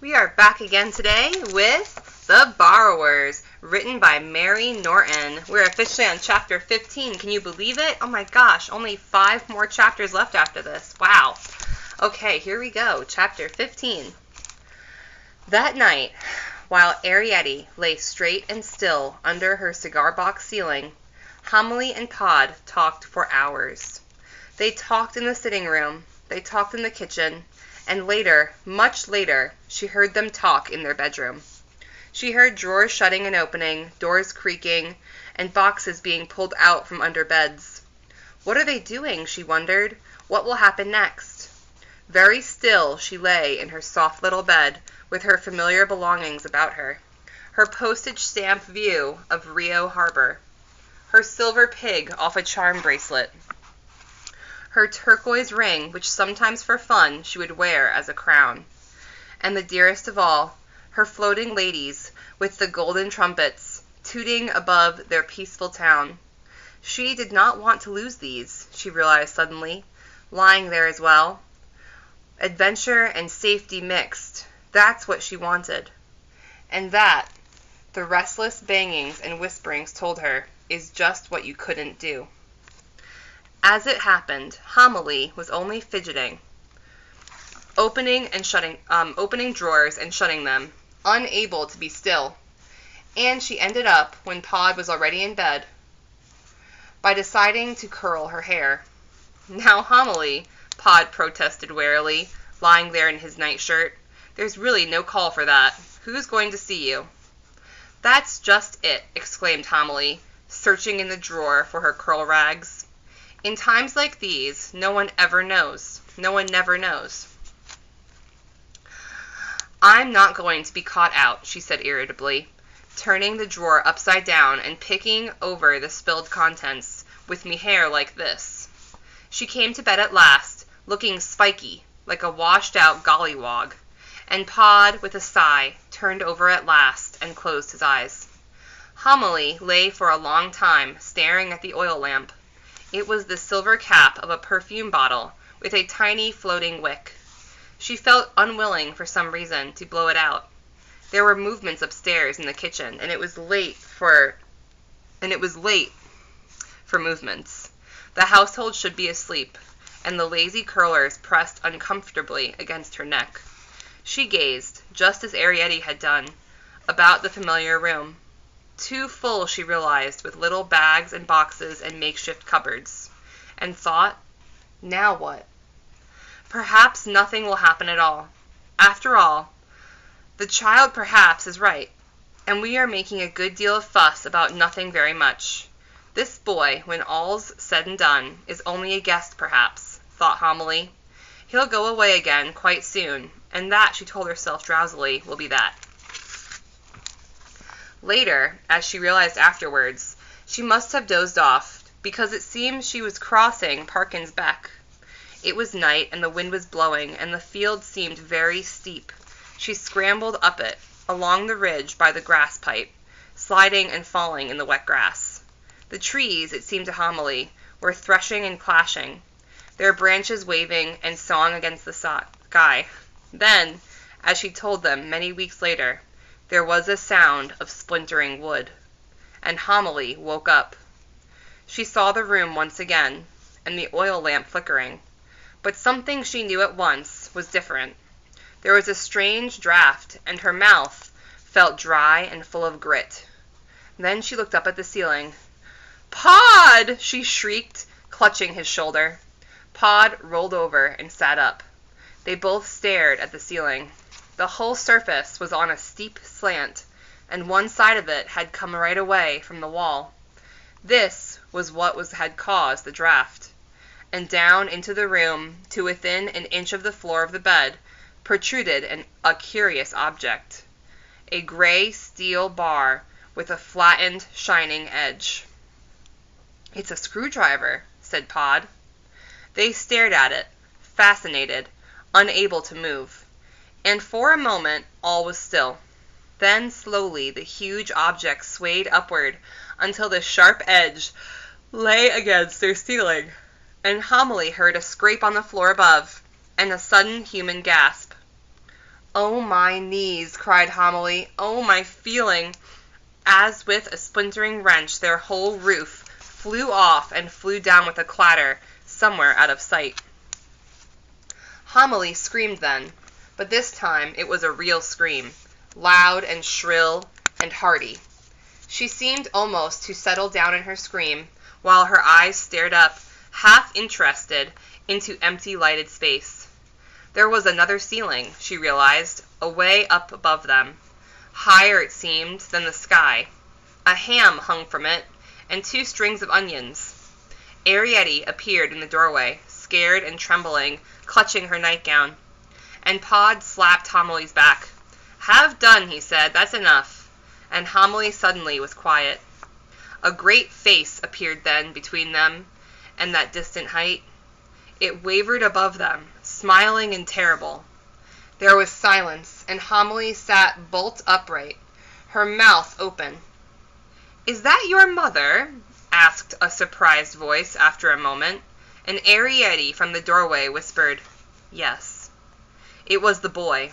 We are back again today with The Borrowers, written by Mary Norton. We're officially on chapter 15. Can you believe it? Oh my gosh, only 5 more chapters left after this. Wow. Okay, here we go. Chapter 15. That night, while Arrietty lay straight and still under her cigar box ceiling, Homily and Pod talked for hours. They talked in the sitting room, they talked in the kitchen, and later, much later, she heard them talk in their bedroom. She heard drawers shutting and opening, doors creaking, and boxes being pulled out from under beds. What are they doing, she wondered. What will happen next? Very still she lay in her soft little bed with her familiar belongings about her. Her postage stamp view of Rio Harbor. Her silver pig off a charm bracelet. Her turquoise ring, which sometimes for fun she would wear as a crown. And the dearest of all, her floating ladies with the golden trumpets tooting above their peaceful town. She did not want to lose these, she realized suddenly, lying there as well. Adventure and safety mixed, that's what she wanted. And that, the restless bangings and whisperings told her, is just what you couldn't do. As it happened, Homily was only fidgeting, opening drawers and shutting them, unable to be still. And she ended up, when Pod was already in bed, by deciding to curl her hair. Now, Homily, Pod protested warily, lying there in his nightshirt, there's really no call for that. Who's going to see you? That's just it, exclaimed Homily, searching in the drawer for her curl rags. In times like these, no one ever knows. No one never knows. I'm not going to be caught out, she said irritably, turning the drawer upside down and picking over the spilled contents with me hair like this. She came to bed at last, looking spiky, like a washed-out gollywog, and Pod, with a sigh, turned over at last and closed his eyes. Homily lay for a long time, staring at the oil lamp. It was the silver cap of a perfume bottle with a tiny floating wick. She felt unwilling, for some reason, to blow it out. There were movements upstairs in the kitchen, and it was late for movements. The household should be asleep, and the lazy curlers pressed uncomfortably against her neck. She gazed, just as Arrietty had done, about the familiar room. Too full, she realized, with little bags and boxes and makeshift cupboards. And thought, now what? Perhaps nothing will happen at all. After all, the child perhaps is right, and we are making a good deal of fuss about nothing very much. This boy, when all's said and done, is only a guest perhaps, thought Homily. He'll go away again quite soon, and that, she told herself drowsily, will be that. Later, as she realized afterwards, she must have dozed off, because it seemed she was crossing Parkin's Beck. It was night, and the wind was blowing, and the field seemed very steep. She scrambled up it, along the ridge by the grass pipe, sliding and falling in the wet grass. The trees, it seemed to Homily, were threshing and clashing, their branches waving and sawing against the sky. Then, as she told them many weeks later, there was a sound of splintering wood, and Homily woke up. She saw the room once again, and the oil lamp flickering, but something she knew at once was different. There was a strange draught, and her mouth felt dry and full of grit. Then she looked up at the ceiling. "Pod!" she shrieked, clutching his shoulder. Pod rolled over and sat up. They both stared at the ceiling. The whole surface was on a steep slant, and one side of it had come right away from the wall. This was what had caused the draught. And down into the room, to within an inch of the floor of the bed, protruded a curious object. A gray steel bar with a flattened, shining edge. "It's a screwdriver," said Pod. They stared at it, fascinated, unable to move. And for a moment all was still. Then slowly the huge object swayed upward until the sharp edge lay against their ceiling, and Homily heard a scrape on the floor above, and a sudden human gasp. "Oh, my knees," cried Homily. "Oh, my feeling." As with a splintering wrench, their whole roof flew off and flew down with a clatter, somewhere out of sight. Homily screamed then, but this time it was a real scream, loud and shrill and hearty. She seemed almost to settle down in her scream, while her eyes stared up, half interested, into empty lighted space. There was another ceiling, she realized, away up above them. Higher, it seemed, than the sky. A ham hung from it, and 2 strings of onions. Arrietty appeared in the doorway, scared and trembling, clutching her nightgown. And Pod slapped Homily's back. "Have done," he said. "That's enough." And Homily suddenly was quiet. A great face appeared then between them and that distant height. It wavered above them, smiling and terrible. There was silence, and Homily sat bolt upright, her mouth open. "Is that your mother?" asked a surprised voice after a moment, and Arrietty from the doorway whispered, "Yes." It was the boy.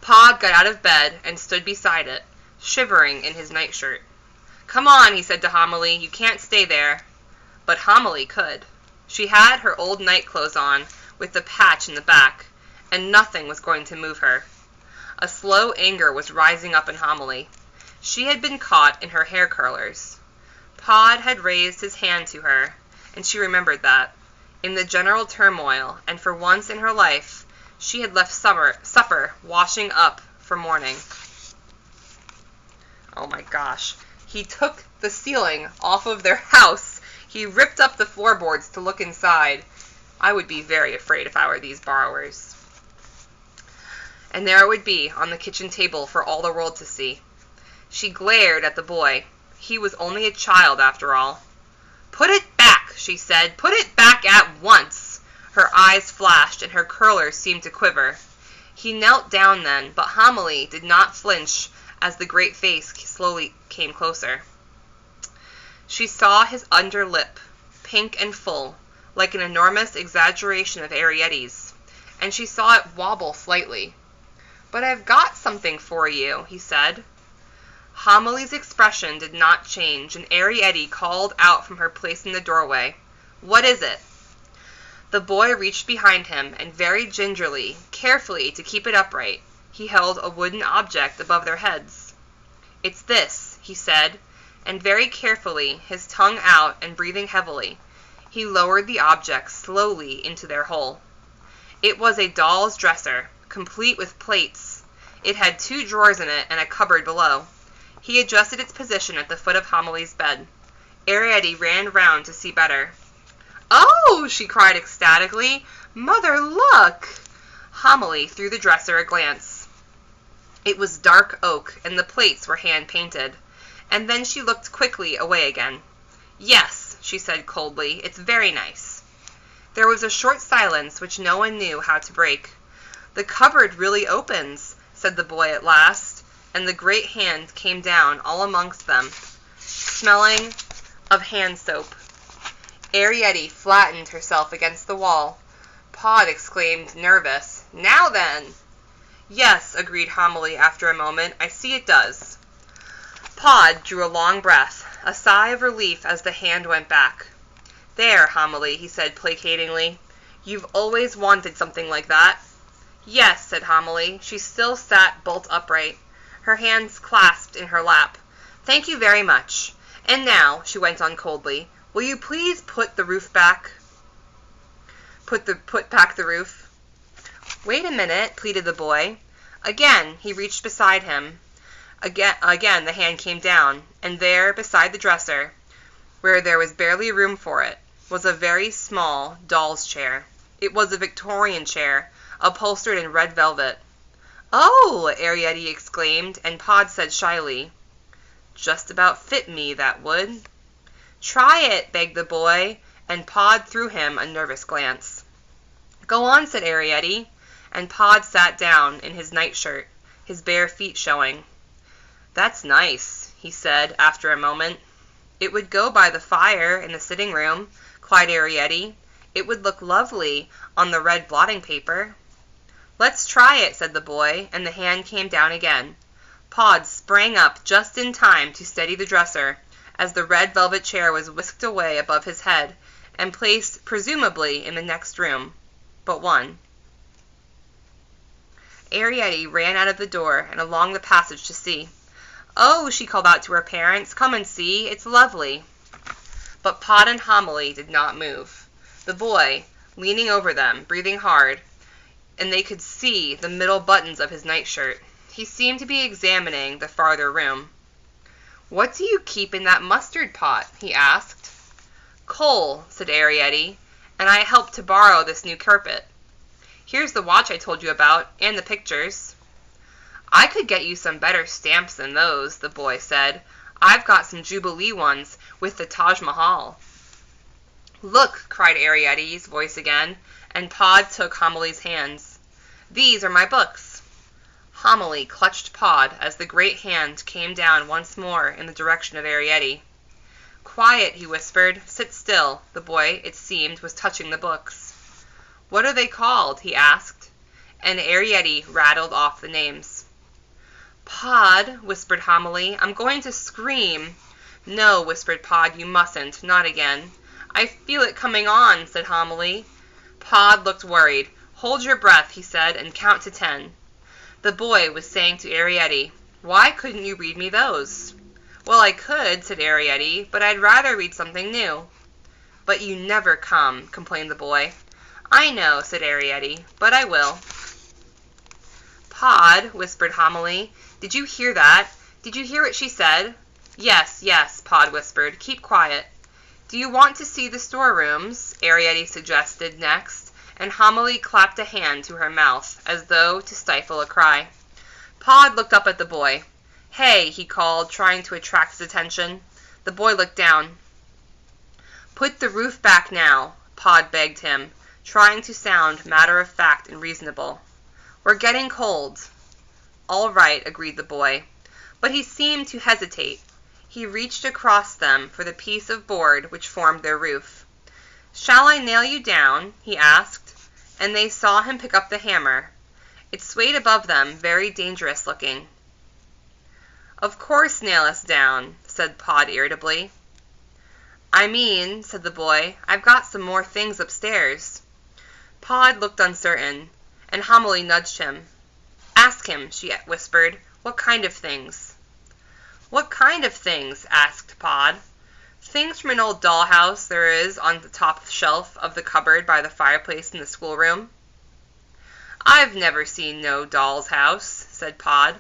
Pod got out of bed and stood beside it, shivering in his nightshirt. "Come on," he said to Homily. "You can't stay there." But Homily could. She had her old nightclothes on, with the patch in the back, and nothing was going to move her. A slow anger was rising up in Homily. She had been caught in her hair curlers. Pod had raised his hand to her, and she remembered that. In the general turmoil, and for once in her life, she had left supper washing up for morning. Oh my gosh. He took the ceiling off of their house. He ripped up the floorboards to look inside. I would be very afraid if I were these borrowers. And there it would be on the kitchen table for all the world to see. She glared at the boy. He was only a child, after all. "Put it back," she said. "Put it back at once." Her eyes flashed, and her curlers seemed to quiver. He knelt down then, but Homily did not flinch as the great face slowly came closer. She saw his under lip, pink and full, like an enormous exaggeration of Arrietty's, and she saw it wobble slightly. "But I've got something for you," he said. Homily's expression did not change, and Arrietty called out from her place in the doorway, "What is it?" The boy reached behind him, and very gingerly, carefully to keep it upright, he held a wooden object above their heads. "It's this," he said, and very carefully, his tongue out and breathing heavily, he lowered the object slowly into their hole. It was a doll's dresser, complete with plates. It had 2 drawers in it and a cupboard below. He adjusted its position at the foot of Homily's bed. Arrietty ran round to see better. "Oh!" she cried ecstatically. "Mother, look!" Homily threw the dresser a glance. It was dark oak, and the plates were hand-painted. And then she looked quickly away again. "Yes," she said coldly, "it's very nice." There was a short silence which no one knew how to break. "The cupboard really opens," said the boy at last, and the great hand came down all amongst them, smelling of hand soap. Arrietty flattened herself against the wall. Pod exclaimed, nervous, "Now then!" "Yes," agreed Homily after a moment, "I see it does." Pod drew a long breath, a sigh of relief as the hand went back. "There, Homily," he said placatingly. "You've always wanted something like that." "Yes," said Homily. She still sat bolt upright, her hands clasped in her lap. "Thank you very much. And now," she went on coldly, "will you please put the roof back?" Put back the roof. "Wait a minute," pleaded the boy. Again he reached beside him. Again the hand came down, and there, beside the dresser, where there was barely room for it, was a very small doll's chair. It was a Victorian chair, upholstered in red velvet. "Oh!" Arrietty exclaimed, and Pod said shyly, "Just about fit me, that would." "Try it," begged the boy, and Pod threw him a nervous glance. "Go on," said Arrietty, and Pod sat down in his nightshirt, his bare feet showing. "That's nice," he said after a moment. "It would go by the fire in the sitting room," cried Arrietty. "It would look lovely on the red blotting paper." "Let's try it," said the boy, and the hand came down again. Pod sprang up just in time to steady the dresser as the red velvet chair was whisked away above his head and placed presumably in the next room, but one. Arrietty ran out of the door and along the passage to see. "Oh," she called out to her parents, "come and see. It's lovely." But Pod and Homily did not move. The boy, leaning over them, breathing hard, and they could see the middle buttons of his nightshirt. He seemed to be examining the farther room. "What do you keep in that mustard pot?" he asked. "Coal," said Arrietty, "and I helped to borrow this new carpet. Here's the watch I told you about, and the pictures." "I could get you some better stamps than those," the boy said. "I've got some Jubilee ones with the Taj Mahal." "Look," cried Arrietty's voice again, and Pod took Homily's hands. "These are my books." Homily clutched Pod as the great hand came down once more in the direction of Arrietty. "Quiet," he whispered. "Sit still." The boy, it seemed, was touching the books. "What are they called?" he asked, and Arrietty rattled off the names. "Pod," whispered Homily, "I'm going to scream." "No," whispered Pod, "you mustn't. Not again." "I feel it coming on," said Homily. Pod looked worried. "Hold your breath," he said, "and count to 10. The boy was saying to Arrietty, "Why couldn't you read me those?" "Well, I could," said Arrietty, "but I'd rather read something new." "But you never come," complained the boy. "I know," said Arrietty, "but I will." "Pod," whispered Homily, "did you hear that? Did you hear what she said?" "Yes, yes," Pod whispered. "Keep quiet." "Do you want to see the storerooms?" Arrietty suggested next, and Homily clapped a hand to her mouth, as though to stifle a cry. Pod looked up at the boy. "Hey," he called, trying to attract his attention. The boy looked down. "Put the roof back now," Pod begged him, trying to sound matter-of-fact and reasonable. "We're getting cold." "All right," agreed the boy. But he seemed to hesitate. He reached across them for the piece of board which formed their roof. "Shall I nail you down?" he asked, and they saw him pick up the hammer. It swayed above them, very dangerous looking. "Of course nail us down," said Pod irritably. "I mean," said the boy, "I've got some more things upstairs." Pod looked uncertain, and Homily nudged him. "Ask him," she whispered, "what kind of things?" "What kind of things?" asked Pod. "Things from an old dollhouse there is on the top shelf of the cupboard by the fireplace in the schoolroom." "I've never seen no doll's house," said Pod.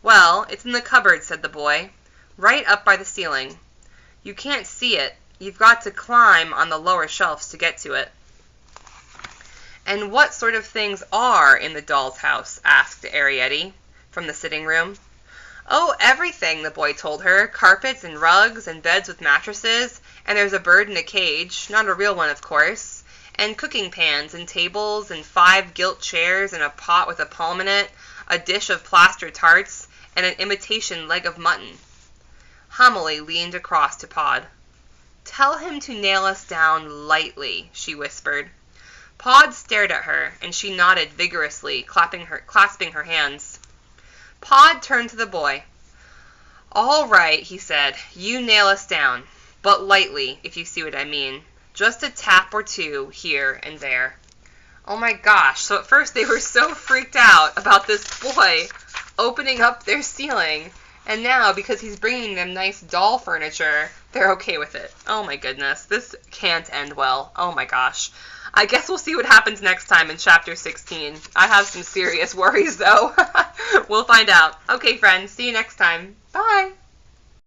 "Well, it's in the cupboard," said the boy, "right up by the ceiling. You can't see it. You've got to climb on the lower shelves to get to it." "And what sort of things are in the doll's house?" asked Arrietty, from the sitting room. "Oh, everything," the boy told her. "Carpets and rugs and beds with mattresses, and there's a bird in a cage, not a real one, of course, and cooking pans and tables and 5 gilt chairs and a pot with a palm in it, a dish of plaster tarts, and an imitation leg of mutton." Homily leaned across to Pod. "Tell him to nail us down lightly," she whispered. Pod stared at her, and she nodded vigorously, clasping her hands. Pod turned to the boy. "All right," he said, "you nail us down, but lightly, if you see what I mean. Just a tap or two here and there." Oh my gosh, so at first they were so freaked out about this boy opening up their ceiling, and now, because he's bringing them nice doll furniture, they're okay with it. Oh my goodness, this can't end well. Oh my gosh. I guess we'll see what happens next time in Chapter 16. I have some serious worries, though. We'll find out. Okay, friends, see you next time. Bye!